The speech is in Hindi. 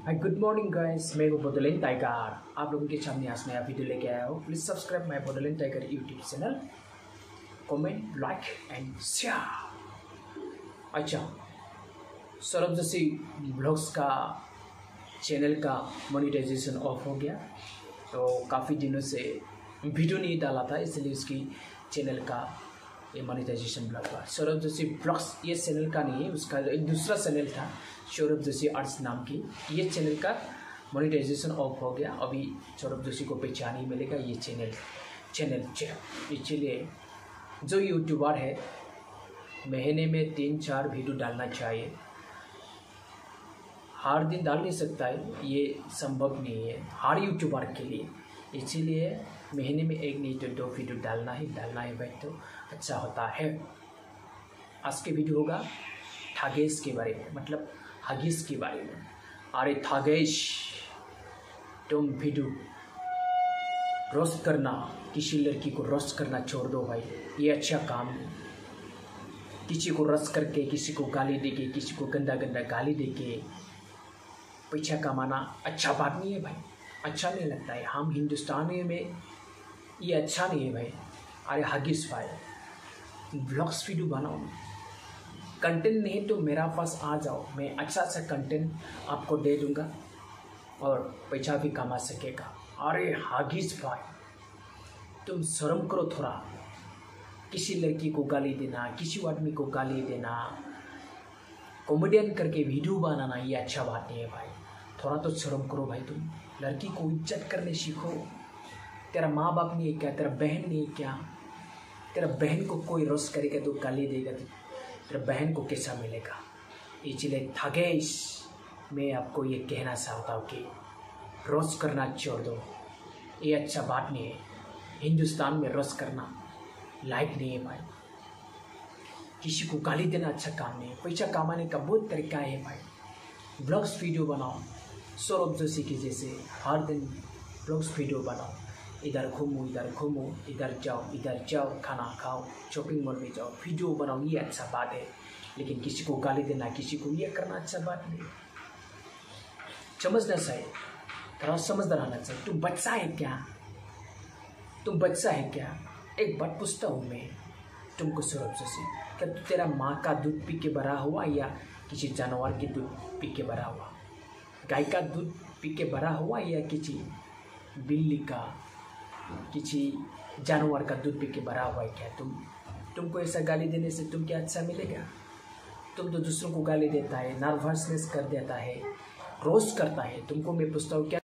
हाय गुड मॉर्निंग गाइस, मैं हूँ बोडोलैंड टाइगर। आप लोगों के सामने आज नया वीडियो लेके आया हूँ। Please subscribe my Bodoland tiger YouTube channel, comment, like and share. अच्छा, सौरभ जोशी ब्लॉग्स का चैनल का मोनेटाइजेशन ऑफ हो गया, तो काफ़ी दिनों से वीडियो नहीं डाला था, इसलिए उसकी चैनल का ये मोनेटाइजेशन ब्लॉग था। सौरभ जोशी ब्लॉग्स ये चैनल का नहीं है, उसका एक दूसरा चैनल था सौरभ जोशी आर्ट्स नाम की। ये चैनल का मोनेटाइजेशन ऑफ हो गया। अभी सौरभ जोशी को पहचान ही मिलेगा ये चैनल। इसलिए जो यूट्यूबर है महीने में 3-4 वीडियो डालना चाहिए। हर दिन डाल नहीं सकता है, ये संभव नहीं है हर यूट्यूबर के लिए। इसीलिए महीने में 1 नहीं तो 2 वीडियो डालना है भाई, तो अच्छा होता है। आज के वीडियो होगा थागेश के बारे में, मतलब हगीज के बारे में। अरे थागेश, तुम वीडियो रोस्ट करना, किसी लड़की को रोस्ट करना छोड़ दो भाई, ये अच्छा काम नहीं। किसी को रोस्ट करके, किसी को गाली देके, किसी को गंदा गाली देके पैसा कमाना अच्छा बात नहीं है भाई, अच्छा नहीं लगता है। हम हिंदुस्तानी में ये अच्छा नहीं है भाई। अरे हगीज भाई, ब्लॉग्स वीडियो बनाओ, कंटेंट नहीं तो मेरा पास आ जाओ, मैं अच्छा सा कंटेंट आपको दे दूंगा और पैसा भी कमा सकेगा। अरे हगीज भाई, तुम शर्म करो थोड़ा। किसी लड़की को गाली देना, किसी आदमी को गाली देना, कॉमेडियन करके वीडियो बनाना, ये अच्छा बात नहीं है भाई। थोड़ा तो शर्म करो भाई। तुम लड़की को इज्जत करने सीखो। तेरा माँ बाप नहीं है क्या, तेरा बहन नहीं है क्या? तेरा बहन को कोई रोस्ट करेगा तो गाली देगा तो तेरा बहन को कैसा मिलेगा? इसलिए थागेश, मैं आपको ये कहना चाहता हूँ कि रोस्ट करना छोड़ दो, ये अच्छा बात नहीं है। हिंदुस्तान में रोस्ट करना लायक नहीं है भाई। किसी को गाली देना अच्छा काम नहीं है। पैसा कमाने का बहुत तरीका है भाई। ब्लॉग्स वीडियो बनाओ, सौरभ जोशी के जैसे हर दिन ब्लॉग्स वीडियो बनाओ। इधर घूमो, इधर जाओ, खाना खाओ, शॉपिंग मॉल में जाओ, वीडियो बनाओ, ये अच्छा बात है। लेकिन किसी को गाली देना, किसी को ये करना अच्छा बात नहीं। समझना चाहिए, थोड़ा समझदार रहना चाहिए। तुम बच्चा है क्या? एक बात पूछता हूँ मैं तुमको सौरभ जोशी, क्या तेरा माँ का दूध पी के बड़ा हुआ या किसी जानवर के दूध पी के बड़ा हुआ? गाय का दूध पी के बड़ा हुआ या किसी बिल्ली का, किसी जानवर का दूध पी के बड़ा हुआ है क्या? तुमको ऐसा गाली देने से तुम क्या अच्छा मिलेगा? तुम तो दूसरों को गाली देता है, नर्वसनेस कर देता है, रोस्ट करता है। तुमको मैं पूछता हूँ क्या